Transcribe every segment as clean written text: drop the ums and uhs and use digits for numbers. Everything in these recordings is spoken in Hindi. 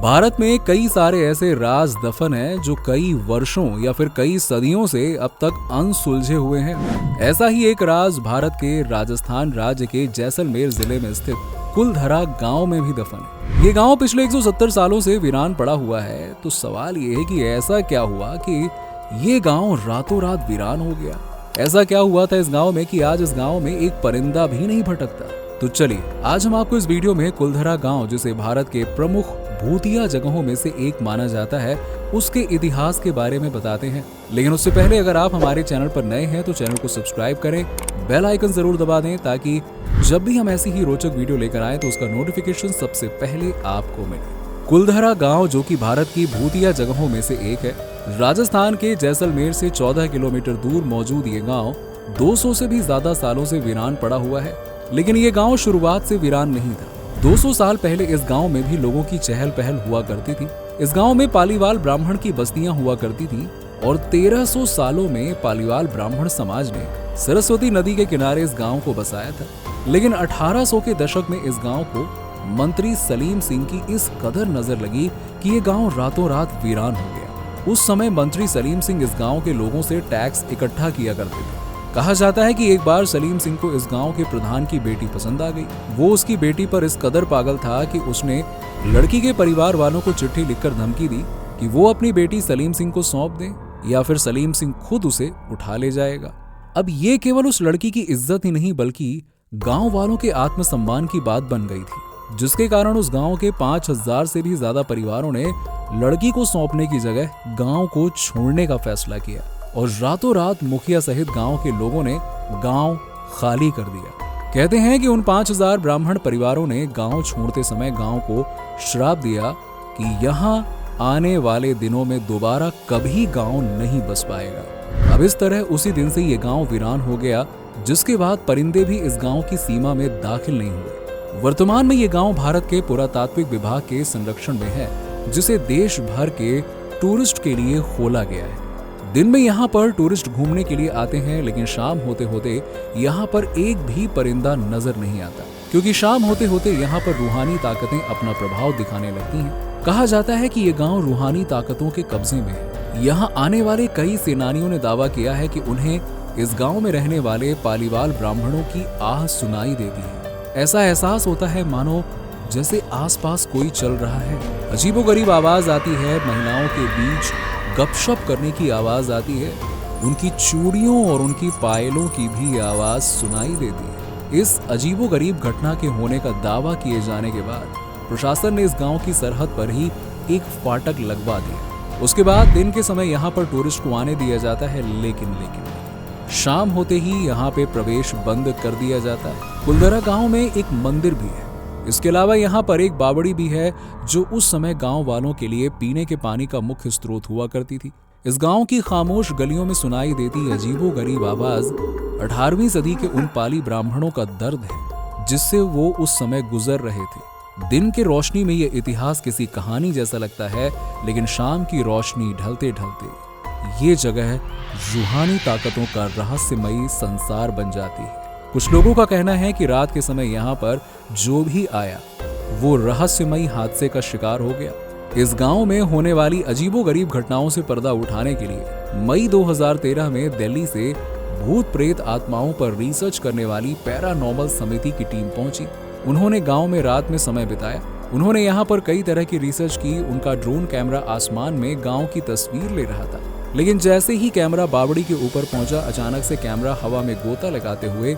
भारत में कई सारे ऐसे राज दफन हैं जो कई वर्षों या फिर कई सदियों से अब तक अनसुलझे हुए हैं। ऐसा ही एक राज भारत के राजस्थान राज्य के जैसलमेर जिले में स्थित कुलधरा गांव में भी दफन है। ये गांव पिछले 170 सालों से वीरान पड़ा हुआ है। तो सवाल ये है कि ऐसा क्या हुआ कि ये गांव रातों रात वीरान हो गया। ऐसा क्या हुआ था इस गांव में कि आज इस गांव में एक परिंदा भी नहीं भटकता। तो चलिए आज हम आपको इस वीडियो में कुलधरा गांव, जिसे भारत के प्रमुख भूतिया जगहों में से एक माना जाता है, उसके इतिहास के बारे में बताते हैं। लेकिन उससे पहले अगर आप हमारे चैनल पर नए हैं तो चैनल को सब्सक्राइब करें, बेल आइकन जरूर दबा दें ताकि जब भी हम ऐसी ही रोचक वीडियो लेकर आए तो उसका नोटिफिकेशन सबसे पहले आपको मिले। कुलधरा गांव, जो कि भारत की भूतिया जगहों में से एक है, राजस्थान के जैसलमेर से 14 किलोमीटर दूर मौजूद ये गांव 200 से भी ज्यादा सालों से वीरान पड़ा हुआ है। लेकिन ये गांव शुरुआत से वीरान नहीं था। 200 साल पहले इस गांव में भी लोगों की चहल पहल हुआ करती थी। इस गांव में पालीवाल ब्राह्मण की बस्तियां हुआ करती थी और 1300 सालों में पालीवाल ब्राह्मण समाज ने सरस्वती नदी के किनारे इस गांव को बसाया था। लेकिन 1800 के दशक में इस गांव को मंत्री सलीम सिंह की इस कदर नजर लगी कि ये गांव रातों रात वीरान हो गया। उस समय मंत्री सलीम सिंह इस गांव के लोगों से टैक्स इकट्ठा किया करते थे। कहा जाता है कि एक बार सलीम सिंह को इस गांव के प्रधान की बेटी पसंद आ गई। वो उसकी बेटी पर इस कदर पागल था कि उसने लड़की के परिवार वालों को चिट्ठी लिखकर धमकी दी कि वो अपनी बेटी सलीम सिंह को सौंप दें या फिर सलीम सिंह खुद उसे उठा ले जाएगा। अब ये केवल उस लड़की की इज्जत ही नहीं बल्कि गांव वालों के आत्मसम्मान की बात बन गई थी, जिसके कारण उस गांव के 5000 से भी ज्यादा परिवारों ने लड़की को सौंपने की जगह गांव को छोड़ने का फैसला किया और रातों रात मुखिया सहित गांव के लोगों ने गांव खाली कर दिया। कहते हैं कि उन 5000 ब्राह्मण परिवारों ने गांव छोड़ते समय गांव को श्राप दिया कि यहाँ आने वाले दिनों में दोबारा कभी गांव नहीं बस पाएगा। अब इस तरह उसी दिन से ये गांव वीरान हो गया, जिसके बाद परिंदे भी इस गांव की सीमा में दाखिल नहीं हुए। वर्तमान में ये गांव भारत के पुरातात्विक विभाग के संरक्षण में है, जिसे देश भर के टूरिस्ट के लिए खोला गया है। दिन में यहाँ पर टूरिस्ट घूमने के लिए आते हैं, लेकिन शाम होते होते यहाँ पर एक भी परिंदा नजर नहीं आता, क्योंकि शाम होते होते यहाँ पर रूहानी ताकतें अपना प्रभाव दिखाने लगती हैं। कहा जाता है कि ये गांव रूहानी ताकतों के कब्जे में है। यहाँ आने वाले कई सेनानियों ने दावा किया है कि उन्हें इस गांव में रहने वाले पालीवाल ब्राह्मणों की आह सुनाई देती है। ऐसा एहसास होता है मानो जैसे आसपास कोई चल रहा है। अजीबोगरीब आवाज आती है, महिलाओं के बीच गपशप करने की आवाज आती है, उनकी चूड़ियों और उनकी पायलों की भी आवाज सुनाई देती है। इस अजीबोगरीब घटना के होने का दावा किए जाने के बाद प्रशासन ने इस गांव की सरहद पर ही एक फाटक लगवा दिया। उसके बाद दिन के समय यहाँ पर टूरिस्ट को आने दिया जाता है, लेकिन शाम होते ही यहाँ पे प्रवेश बंद कर दिया जाता है। कुलधरा गांव में एक मंदिर भी है। इसके अलावा यहाँ पर एक बावड़ी भी है, जो उस समय गांव वालों के लिए पीने के पानी का मुख्य स्रोत हुआ करती थी। इस गांव की खामोश गलियों में सुनाई देती अजीबोगरीब आवाज 18वीं सदी के उन पाली ब्राह्मणों का दर्द है, जिससे वो उस समय गुजर रहे थे। दिन के रोशनी में ये इतिहास किसी कहानी जैसा लगता है, लेकिन शाम की रोशनी ढलते ढलते ये जगह रूहानी ताकतों का रहस्यमयी संसार बन जाती है। कुछ लोगों का कहना है कि रात के समय यहाँ पर जो भी आया वो रहस्यमयी हादसे का शिकार हो गया। इस गांव में होने वाली अजीबोगरीब घटनाओं से पर्दा उठाने के लिए मई 2013 में दिल्ली से भूत प्रेत आत्माओं पर रिसर्च करने वाली पैरानॉर्मल समिति की टीम पहुंची। उन्होंने गांव में रात में समय बिताया। उन्होंने यहाँ पर कई तरह की रिसर्च की। उनका ड्रोन कैमरा आसमान में गाँव की तस्वीर ले रहा था, लेकिन जैसे ही कैमरा बावड़ी के ऊपर पहुंचा, अचानक से कैमरा हवा में गोता लगाते हुए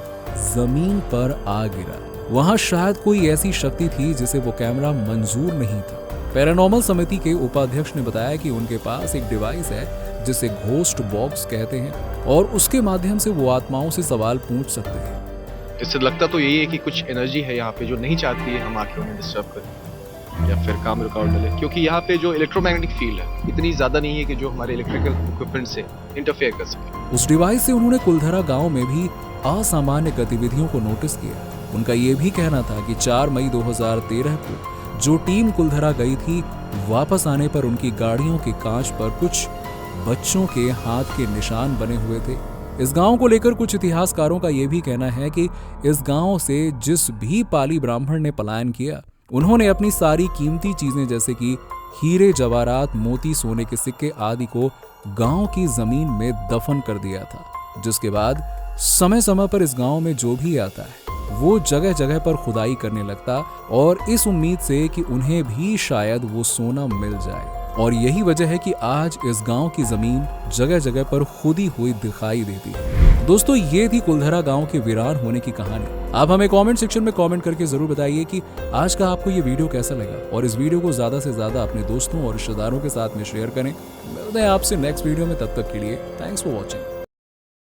जमीन पर आ गिरा। वहां शायद कोई ऐसी शक्ति थी जिसे वो कैमरा मंजूर नहीं था। पैरानॉर्मल समिति के उपाध्यक्ष ने बताया कि उनके पास एक डिवाइस है जिसे घोस्ट बॉक्स कहते हैं और उसके माध्यम से वो आत्माओं से सवाल पूछ सकते हैं। इससे लगता तो यही है कि कुछ एनर्जी है यहाँ पे जो नहीं चाहती है हम आके उन्हें डिस्टर्ब करें या फिर काम रुकावट डालें, क्योंकि यहाँ पे जो इलेक्ट्रोमैग्नेटिक फील्ड है इतनी ज्यादा नहीं है कि जो हमारे इलेक्ट्रिकल इक्विपमेंट से इंटरफेयर कर सके। उस डिवाइस से उन्होंने कुलधरा गांव में भी असामान्य गतिविधियों को नोटिस किया। उनका ये भी कहना था कि 4 मई 2013 को जो टीम कुलधरा गई थी, वापस आने पर उनकी गाड़ियों के कांच पर कुछ बच्चों के हाथ के निशान बने हुए थे। इस गांव को लेकर कुछ इतिहासकारों का यह भी कहना है कि इस गांव से जिस भी पाली ब्राह्मण ने पलायन किया, उन्होंने अपनी सारी कीमती चीजें जैसे कि हीरे जवाहरात मोती सोने के सिक्के आदि को गांव की जमीन में दफन कर दिया था, जिसके बाद समय समय पर इस गांव में जो भी आता है वो जगह जगह पर खुदाई करने लगता और इस उम्मीद से कि उन्हें भी शायद वो सोना मिल जाए। और यही वजह है कि आज इस गांव की जमीन जगह जगह पर खुदी हुई दिखाई देती है। दोस्तों, ये थी कुलधरा गांव के वीरान होने की कहानी। आप हमें कमेंट सेक्शन में कमेंट करके जरूर बताइए कि आज का आपको ये वीडियो कैसा लगा और इस वीडियो को ज्यादा से ज्यादा अपने दोस्तों और रिश्तेदारों के साथ में शेयर करें। मिलते हैं आपसे नेक्स्ट वीडियो में, तब तक के लिए थैंक्स फॉर वॉचिंग।